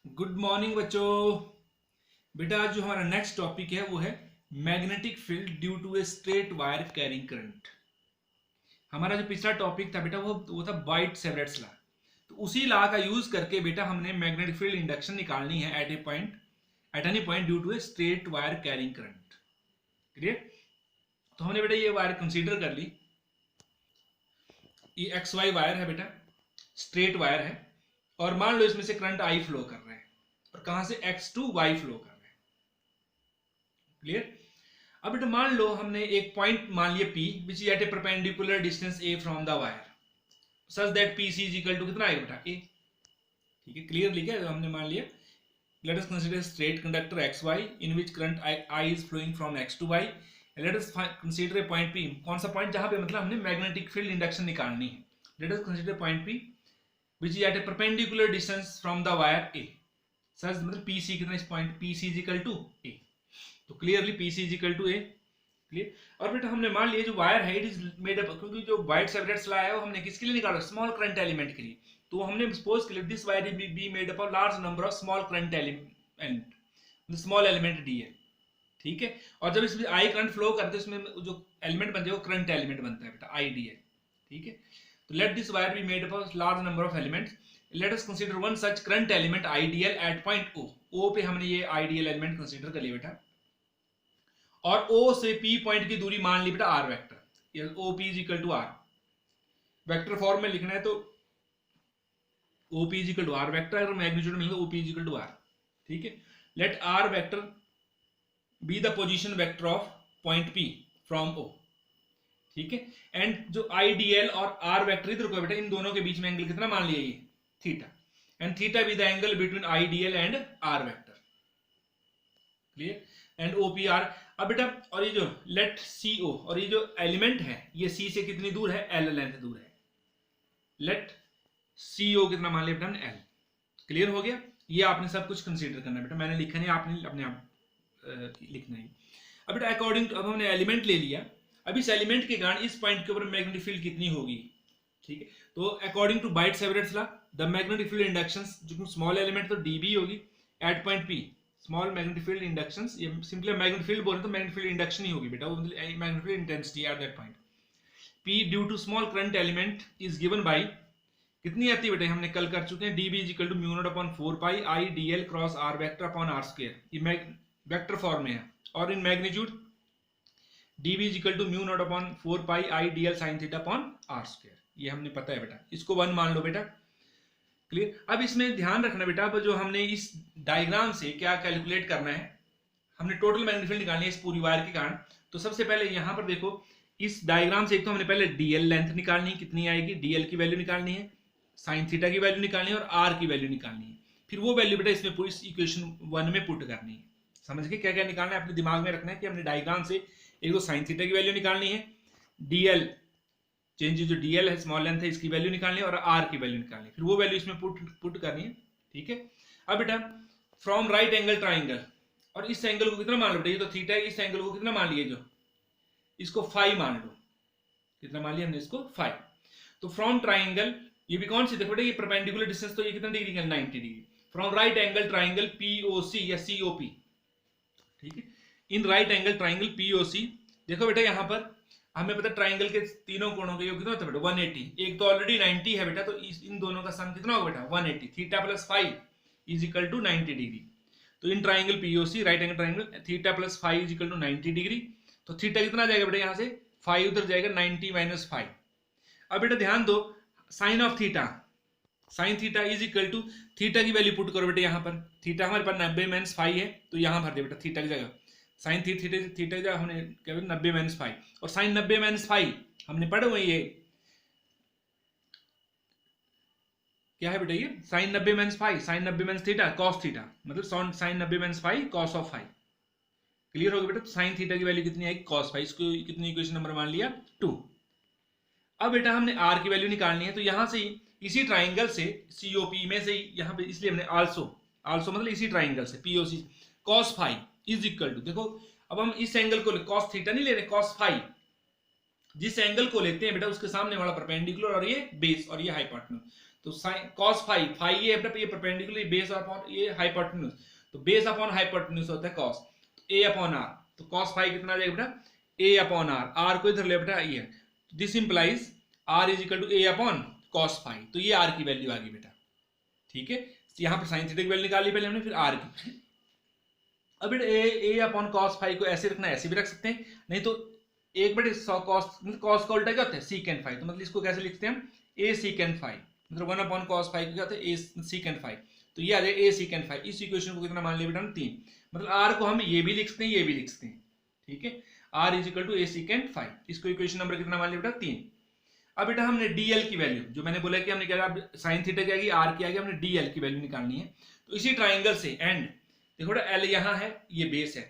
Good morning बच्चों। बेटा आज जो हमारा नेक्स्ट टॉपिक है वो है magnetic field due to a straight wire carrying current. हमारा जो पिछला टॉपिक था बेटा वो था वाइट सेवरेट्स लॉ। तो उसी लॉ का यूज करके बेटा हमने मैग्नेटिक फील्ड इंडक्शन निकालनी है at any point due to a straight wire carrying current. Clear? तो हमने बेटा ये वायर कंसीडर कर ली। ये एक्स वाई वायर है बेटा, स्ट्रेट वायर है, और मान लो इसमें से करंट आई फ्लो कर रहा है और कहां से एक्स टू वाई फ्लो कर रहा है। क्लियर? अब बेटा मान लो हमने एक पॉइंट मान लिया P which is at a perpendicular distance A from the wire such that PC is equal to कितना आएगा बेटा A। ठीक है, क्लियर लिखा है। हमने मान लिया let us consider straight conductor XY in which current I is flowing from X to Y। Let us consider a point P। कौन सा पॉइंट? जहां पे मतलब हमने मैग्नेटिक फील्ड इंडक्शन निकालनी है। Late us consider point P which is at a perpendicular distance from the wire A। सच मतलब PC कितना इस point PC is equal to A। तो clearly PC is equal to A। Clear? और बेटा हमने मान लिया जो वायर है इट इज मेड अप, क्योंकि जो वाइट सेवरेट्स लॉ है वो हमने किसके लिए निकाला? स्मॉल करंट एलिमेंट के लिए। तो हमने सपोज के लिए this wire be made up of large number of small current element, small element D है। ठीक है, और जब इसमें आई करंट फ्लो करते हैं उसमें जो एलिमेंट बनते हैं वो करंट एलिमेंट बनता है बेटा, आई डी है। ठीक है, तो let this wire be made up of large number of elements। let us consider one such current element ideal at point O। O पे हमने ये ideal element consider कर लिया बेटा, और O से P पॉइंट की दूरी मान ली बेटा R vector. OP is equal to R। Vector form में लिखना है तो OP is equal to R vector, अगर मैग्नीट्यूड मिलेगा OP is equal to R। ठीक है, let R vector be the position vector of point P from O। ठीक है, एंड जो आईडीएल और आर वेक्टर इधर को बेटा इन दोनों के बीच में एंगल कितना मान लिया? ये theta, and theta be the angle between IDL and R vector. Clear? And OPR. अब बेटा और ये जो लेट सीओ, और ये जो एलिमेंट है ये सी से कितनी दूर है? एल लेंथ दूर है। लेट सीओ कितना मान लिया बेटा? एल। क्लियर हो गया? ये आपने सब कुछ कंसीडर करना है बेटा, मैंने लिखा नहीं, आपने अपने आप लिखना है। अब बेटा अकॉर्डिंग टू, अब हमने एलिमेंट ले लिया, अब इस एलिमेंट के कारण इस पॉइंट के ऊपर मैग्नेटिक फील्ड कितनी होगी? ठीक है, तो according to Biot Savart's law the magnetic field inductions, जो स्मॉल एलिमेंट तो dB होगी at point P। Small magnetic field inductions, ये सिंपली मैग्नेटिक फील्ड बोले तो मैग्नेटिक फील्ड इंडक्शन ही होगी बेटा, वो मतलब magnetic field intensity at that point P due to small current element is given by कितनी आती है बेटा? हमने कल कर चुके हैं। dB is equal to mu naught upon 4 pi I dl cross r vector upon r square. ये वेक्टर फॉर्म में है, और in magnitude dB is equal to mu naught upon 4 pi I dl sin theta upon r square. ये हमने पता है बेटा, इसको 1 मान लो बेटा। क्लियर? अब इसमें ध्यान रखना बेटा, अब जो हमने इस डायग्राम से क्या कैलकुलेट करना है, हमने टोटल मैग्नेटिक फील्ड निकालनी है इस पूरी वायर के कारण। तो सबसे पहले यहां पर देखो इस डायग्राम से एक तो हमने पहले dl लेंथ निकालनी है, कितनी आएगी? dl की वैल्यू निकालनी है, sin थीटा की वैल्यू निकालनी है, और r की वैल्यू निकालनी है। फिर वो वैल्यू बेटा इसमें पूरी इक्वेशन 1 में पुट करनी है। समझ के क्या क्या निकालना है अपने दिमाग में रखना है कि हमने डायग्राम से एक तो साइन थीटा की वैल्यू निकालनी है, डीएल चेंज जो डीएल है स्मॉल लेंथ है इसकी वैल्यू निकालनी है, और आर की वैल्यू निकालनी है, फिर वो वैल्यू इसमें पुट करनी है। ठीक है, अब बेटा फ्रॉम राइट एंगल ट्राइंगल, और इस एंगल को कितना मान लो बेटा? ये तो थीटा है, इस एंगल को कितना मान लिया? जो इसको फाई मान लो। कितना मान लिया हमने? इसको फाई। तो फ्रॉम ट्राइंगल, ये भी कौन सी देखो बेटा, ये परपेंडिकुलर डिस्टेंस, तो ये कितना डिग्री का? 90 degree. From right angle triangle POC या सीओपी। ठीक है, in right angle triangle POC, देखो बेटा यहां पर हमें पता ट्राइंगल के तीनों कोणों के योग कितना होता है बेटा? 180। एक तो ऑलरेडी 90 है बेटा, तो इन दोनों का सम कितना होगा बेटा? 180। Theta plus phi is equal to 90 degree. तो in triangle POC right angle triangle theta plus phi is equal to 90 degree. तो थीटा कितना जाएगा बेटा? यहां से फाई उधर जाएगा, 90 माइनस फाई। अब बेटा ध्यान दो, sine of theta, sine theta is equal to theta की वैल्यू पुट करो बेटा यहाँ पर। थीटा हमारे पास 90 माइनस फाई है, तो यहाँ भर दे बेटा थीटा की जगह। साइन थीटा थीटा की जगह हमने क्या 90 माइनस फाई, और साइन 90 माइनस फाई हमने पढ़े हुए ये क्या है बेटा? ये sine 90 minus phi, sine 90 minus theta cos theta, मतलब sine 90 minus phi cos of phi. Clear हो गया बेटा? तो साइन थीटा की वैल्यू कितनी आएगी? Cos phi. इसको कितनी इक्वेशन नंबर मान लिया? 2। अब बेटा हमने आर की वैल्यू निकालनी है, तो यहां से इसी ट्राइंगल से सीओपी में से यहाँ पे, इसलिए हमने आल्सो मतलब इसी ट्राइंगल से POC cos phi is equal to, देखो अब हम इस एंगल को कॉस थीटा नहीं ले रहे, कॉस फाई। जिस एंगल को लेते हैं बेटा उसके सामने वाला परपेंडिकुलर और ये बेस और ये हाइपोटेन्यूज। तो साइन कॉस फाई, फाई ये परपेंडिकुलर बेस अपॉन ये हाइपोटेन्यूज, तो बेस अपॉन हाइपोटेन्यूज होता है कॉस, ए अपॉन आर, तो कॉस फाई कितना आ जाएगा बेटा, ए अपॉन आर, आर को इधर ले बेटा ये, this implies R is equal to a upon cos phi, तो ये आर की वैल्यू आ गई बेटा, ठीक है। यहां पर साइन थीटा की वैल्यू निकाल ली पहले हमने, फिर आर की। अब बेटा ए अपॉन कॉस फाई को ऐसे रखना है, ऐसे भी रख सकते हैं, नहीं तो एक बटे कॉस का उल्टा क्या होता है सीकेंड फाई, तो मतलब इसको कैसे लिखते हैं हम, ए सीकेंड फाई, मतलब 1 अपॉन कॉस फाई को क्या होता है ए सीकेंड फाई, तो ये आ जाएगा ए सीकेंड फाई। इस इक्वेशन को कितना मान लिया बेटा हम 3, मतलब आर को हम ये भी लिख सकते हैं ये भी लिख सकते हैं, ठीक है। R is equal to a secant phi, इसको इक्वेशन नंबर कितना मान लिया बेटा 3। अब बेटा हमने डीएल की वैल्यू, जो मैंने बोला कि हमने क्या साइन थीटा की आ गई, आर की आ गई, हमने डीएल की वैल्यू निकालनी है। तो इसी ट्राइंगल से एंड देखो बेटा एल यहाँ है, ये बेस है,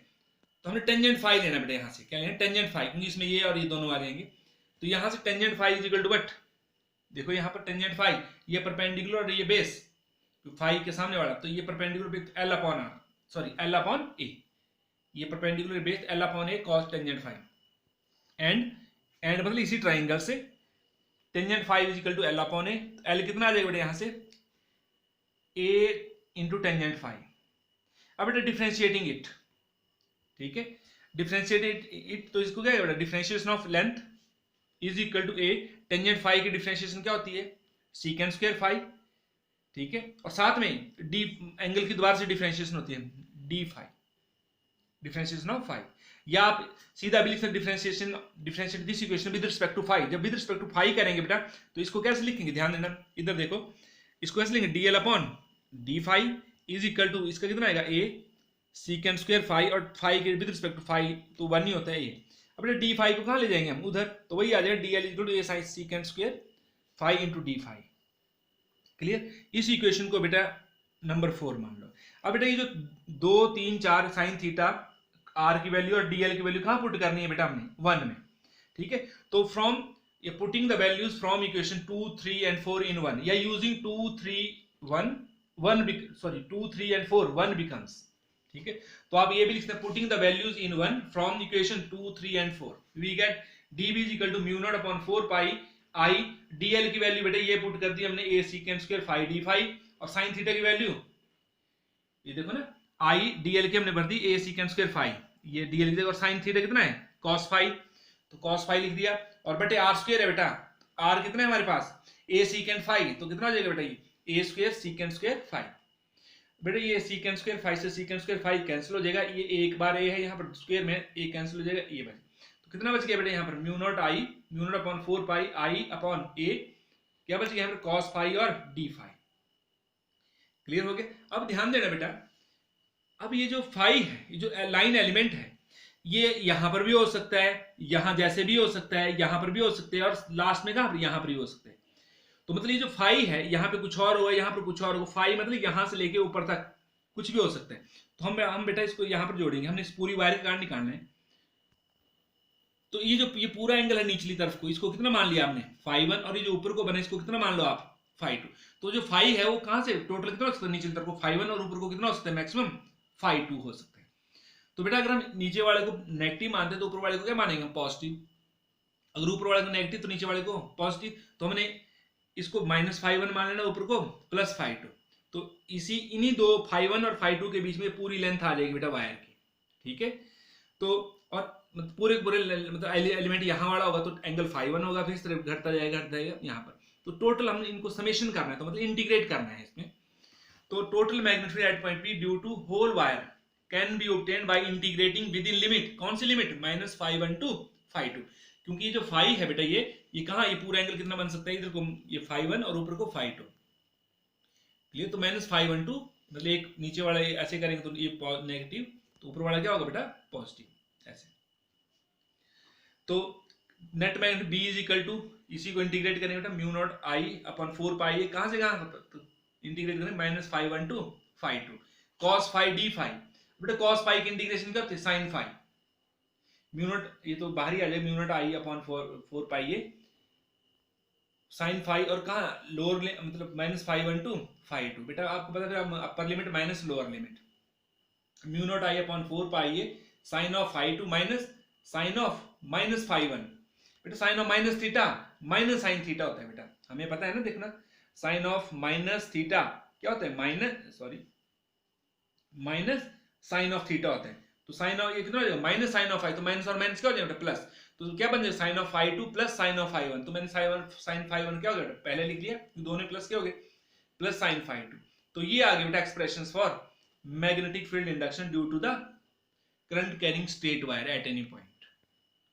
तो हमने टेंजेंट फाई लेना बेटा, यहाँ से क्या लेना टेंजेंट फाई, क्योंकि इसमें ये और ये दोनों आ जाएंगे, तो यहाँ से tangent phi is equal to what, देखो यहाँ पर टेंजेंट फाई, ये परपेंडिकुलर और ये बेस, तो फाई के सामने वाला, तो ये perpendicular L upon R, sorry L upon A, ये perpendicular base L upon A cos tangent phi, and मतलब इसी ट्राइंगल से tangent phi is equal to L upon A, L कितना आ जाएगा बेटा यहाँ से ए इंटू टेंजेंट फाई। अब बेटा डिफरेंशिएटिंग इट, ठीक है, डिफरेंशिएट इट, तो इसको क्या है बेटा, differentiation of length is equal to a, tangent phi की डिफरेंशिएशन क्या होती है सीकेंड स्क्वायर फाई, ठीक है, और साथ में डी एंगल की दोबारा से डिफरेंशिएशन होती है d phi, differentiation of phi, या आप सीधा भी लिख सकते differentiation, differentiate this equation with respect to phi. जब विद रिस्पेक्ट टू फाई करेंगे बेटा तो इसको कैसे लिखेंगे, ध्यान देना इधर देखो, इसको कैसे लिखेंगे DL upon d phi is equal to, इसका कितना आएगा ए सीकेंड स्क्वायर फाई, और फाई के विद रिस्पेक्ट टू फाई तो 1 ही होता है ये। अब बेटा डी फाई को कहाँ ले जाएंगे हम उधर, तो वही आ जाएगा DL is equal to a sine secant square phi into d phi, clear. इस इक्वेशन को बेटा नंबर 4 मान लो। अब बेटा ये जो 2 3 4 साइन थीटा, आर की वैल्यू और डीएल की वैल्यू कहाँ पुट करनी है बेटा हमने 1 में, ठीक है। तो फ्रॉम ये putting the values from equation 2 3 and 4 इन 1, या यूजिंग 2 3 एंड 4 1 बिकम्स, ठीक है। तो आप ये भी लिख सकते हैं putting the values in 1 from equation 2 3 and 4 we get D B is equal to mu naught upon 4 pi I, DL की वैल्यू बेटा ये पुट कर दी हमने A secant square phi D phi, और साइन थीटा की वैल्यू ये देखो ना आई डीएल की हमने भर दी ए सीकेंड स्क्वायर फाई, ये डीएल की जगह, और साइन थीटा कितना है कॉस फाई, तो कॉस फाई लिख दिया, और बेटे आर स्क्वायर है बेटा, आर कितना है हमारे पास ए सीकेंड फाई, तो कितना हो जाएगा बेटा ये ए स्क्वायर सीकेंड स्क्वायर फाई, बेटा ये सीकेंड स्क्वायर फाई से सीकेंड स्क्वायर फाई कैंसिल हो जाएगा, ये एक बार ए है यहाँ पर स्क्वायर में ए कैंसिल हो जाएगा, ये बच, तो कितना बच गया बेटा यहाँ पर mu naught I, mu naught upon 4 pi I upon ए, क्या बच गया यहाँ पर कॉस फाई और डी फाई, क्लियर हो गया। अब ध्यान देना बेटा, अब ये जो फाई है, ये जो लाइन एलिमेंट है, ये यहां पर भी हो सकता है, यहां जैसे भी हो सकता है, यहां पर भी हो सकते हैं, और लास्ट में कहां पर यहां पर भी हो सकते हैं। तो मतलब ये जो फाई है यहाँ पे कुछ और होगा, यहाँ पर कुछ और होगा, फाई मतलब यहां से लेके ऊपर तक कुछ भी हो सकता है। तो हम बेटा इसको यहां पर जोड़ेंगे, हमने इस पूरी वायर का कारण निकालना है। तो ये पूरा एंगल है निचली तरफ को, इसको कितना मान लिया आपने फाई 1, और ये जो ऊपर को बना इसको कितना मान लो आप फाई 2। तो जो फाई है वो कहां से टोटल कितना हो सकता है, निचली तरफ को फाई 1 और ऊपर को कितना हो सकता है मैक्सिमम फाई 2 हो सकता है। तो बेटा अगर हम नीचे वाले को नेगेटिव मानते हैं तो ऊपर वाले को क्या मानेंगे पॉजिटिव, अगर ऊपर वाले को नेगेटिव तो नीचे वाले को पॉजिटिव, तो हमने इसको -φ1 मान लेना, ऊपर को +φ2, तो इसी इन्हीं दो φ1 और φ2 के बीच में पूरी लेंथ आ जाएगी बेटा वायर की, ठीक है। तो और पूरे मतलब एलिमेंट यहाँ वाला होगा तो एंगल φ1 होगा, फिर इस तरफ घटता जाएगा यहाँ पर, तो टोटल हमने इनको समेशन करना है, तो मतलब इंटीग्रेट करना है इसमें। तो total magnitude at point P due to whole wire can be obtained by integrating within limit, कौन सी लिमिट -φ1 टू φ2, क्योंकि ये जो फाई है बेटा ये कहाँ, ये पूरा एंगल कितना बन सकता है, इधर को ये φ1 और ऊपर को φ2, क्लियर। तो -φ1 टू मतलब एक नीचे वाला ऐसे करेंगे तो ये नेगेटिव, तो ऊपर वाला क्या होगा बेटा पॉजिटिव, ऐसे। तो net magnitude B is equal to, इसी को इंटीग्रेट करेंगे बेटा mu naught I upon 4 pi, कहां से कहां इंटीग्रेट करेंगे -φ1 to φ2 cos phi D phi, बेटा cos फाई की इंटीग्रेशन क्या होती है sin फाई, म्यू नॉट ये तो बाहर ही आ जाएगा, mu naught I upon 4 pi ये sin फाई, और कहां लोअर मतलब -φ1 टू φ2, बेटा आपको पता है upper limit minus lower limit, mu naught I upon 4 pi ये sin of φ2 minus sin of -φ1, बेटा sin of minus theta minus sin theta होता है बेटा, हमें पता है ना, देखना साइन ऑफ माइनस थीटा क्या होता है, माइनस साइन ऑफ थीटा होता है। तो साइन ऑफ ये कितना हो जाएगा, माइनस साइन ऑफ फाई, तो माइनस और माइनस क्या हो जाएगा प्लस, तो क्या बन जाएगा sine of phi 2 plus sine of phi 1। तो मैंने साइन फाई 1 क्या हो गया पहले लिख लिया, दोनों प्लस क्या हो गए प्लस साइन फाई 2। तो ये आ गया बेटा expressions for magnetic field induction due to the current carrying straight wire at any point.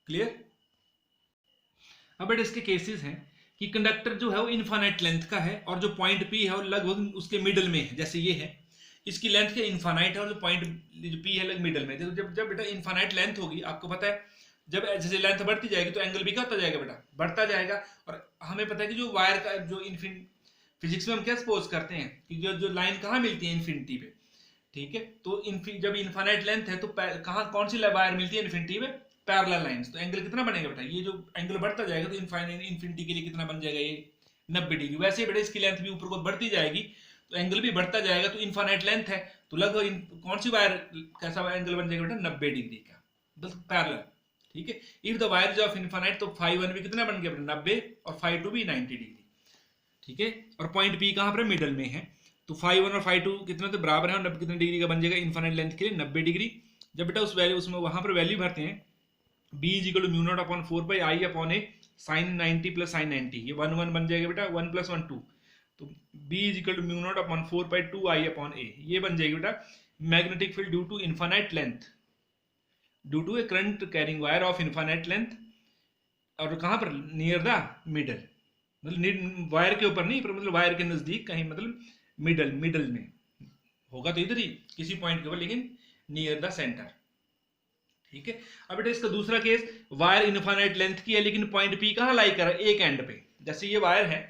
Clear. अब बेटा इसके केसेस हैं कि कंडक्टर जो है वो इनफाइनाइट लेंथ का है और जो पॉइंट पी है वो लगभग उसके मिडल में है, जैसे ये है इसकी लेंथ क्या इनफाइनाइट है और जो पॉइंट जो पी है लग मिडल में। देखो जब जब बेटा इनफाइनाइट लेंथ होगी आपको पता है जब जैसे लेंथ बढ़ती जाएगी तो एंगल भी क्या होता जाएगा बेटा बढ़ता जाएगा। और हमें पता है कि जो वायर का जो फिजिक्स में हम क्या सपोज करते हैं कि जो लाइन कहाँ मिलती है इन्फिनिटी पे, ठीक है। तो जब इनफाइनाइट लेंथ है तो कहाँ कौन सी वायर मिलती है इन्फिनिटी में, पैरेलल लाइंस। तो एंगल कितना बनेगा बेटा, ये जो एंगल बढ़ता जाएगा तो इन्फिनिटी के लिए कितना बन जाएगा ये 90 डिग्री। वैसे बेटा इसकी लेंथ भी ऊपर को बढ़ती जाएगी तो एंगल भी बढ़ता जाएगा। तो इनफाइनाइट लेंथ है तो लगभग कौन सी वायर कैसा एंगल बन जाएगा बेटा 90 डिग्री का, बस पैरेलल, ठीक है। If the wire is of infinite तो फाई 1 भी कितना बन गया बेटा 90 और फाई 2 भी 90 डिग्री, ठीक है। और पॉइंट पी कहाँ पर मिडल में है तो फाई 1 और फाई 2 कितना तो बराबर है और 90 कितने डिग्री का बन जाएगा इनफाइनाइट लेंथ के लिए 90 डिग्री। जब बेटा उस वैल्यू उसमें वहां पर वैल्यू भरते हैं b is equal to mu naught upon 4 pi I upon a sine 90 plus sine 90, ये 1 1 बन जाएगा बेटा 1 प्लस 1 2, तो b is equal to mu naught upon 4 pi 2 I upon A, ये बन जाएगी बेटा magnetic field due to infinite length due to a current carrying wire of infinite length. और कहाँ पर नियर द मिडल, मतलब वायर के ऊपर नहीं पर मतलब वायर के नजदीक कहीं, मतलब मिडल में होगा तो इधर ही किसी पॉइंट के ऊपर लेकिन नियर द सेंटर, ठीक है। अब बेटा इसका दूसरा केस वायर इनफाइनाइट लेंथ की है लेकिन पॉइंट पी कहाँ लाई कर रहा है एक एंड पे, जैसे ये वायर है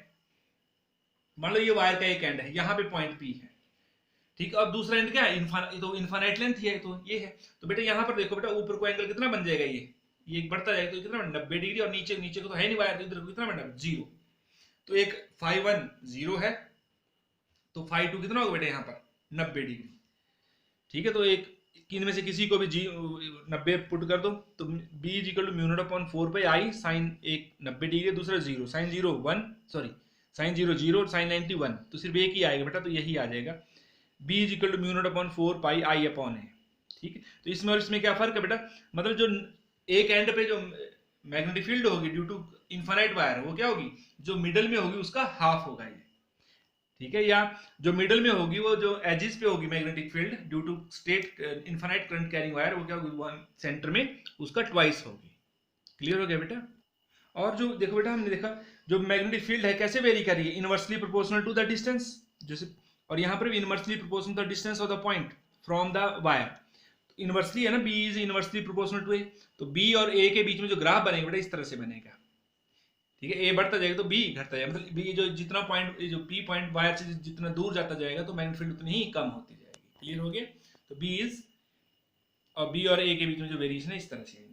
मान लो ये वायर का एक एंड है यहाँ पे पॉइंट पी है, ठीक। अब दूसरा एंड क्या है तो इनफाइनाइट लेंथ ही है तो ये है। तो बेटा यहाँ पर देखो बेटा ऊपर को एंगल कितना बन जाएगा ये बढ़ता जाएगा तो कितना 90 डिग्री और नीचे नीचे को तो है नहीं वायर, इधर कितना बनना 0, तो एक फाई 1 0 है तो फाई 2 कितना होगा बेटा यहाँ पर 90 डिग्री, ठीक है। तो एक इनमें से किसी को भी 90 पुट कर दो तो b is equal to mu naught upon 4 pi I sine एक 90 डिग्री दूसरा 0 साइन 0 1 सॉरी साइन 0 0 और साइन 90 1, तो सिर्फ एक ही आएगा बेटा तो यही आ जाएगा b is equal to mu naught upon 4 pi I upon A, ठीक है। तो इसमें और इसमें क्या फर्क है बेटा, मतलब जो एक एंड पे जो मैग्नेटिक फील्ड होगी ड्यू टू इनफाइनाइट वायर वो क्या होगी जो मिडल में होगी उसका हाफ होगा ये, ठीक है। या जो मिडल में होगी वो जो एजिस पे होगी magnetic field due to straight infinite current carrying wire वो क्या होगी सेंटर में उसका ट्वाइस होगी। क्लियर हो गया बेटा। और जो देखो बेटा हमने देखा जो मैग्नेटिक फील्ड है कैसे वेरी कर रही है inversely proportional to the distance, जैसे और यहाँ पर भी inversely proportional to the distance of the point from the wire, inversely है ना b is inversely proportional to a, तो b और a के बीच में जो ग्राफ बनेगा बेटा इस तरह से बनेगा, ठीक है। a बढ़ता जाएगा तो b घटता जाएगा, मतलब b जो जितना पॉइंट जो p पॉइंट वायर से जितना दूर जाता जाएगा तो मैग्नेटिक फील्ड उतनी ही कम होती जाएगी। क्लियर हो गया। तो b इज और b और a के बीच में जो वेरिएशन है इस तरह से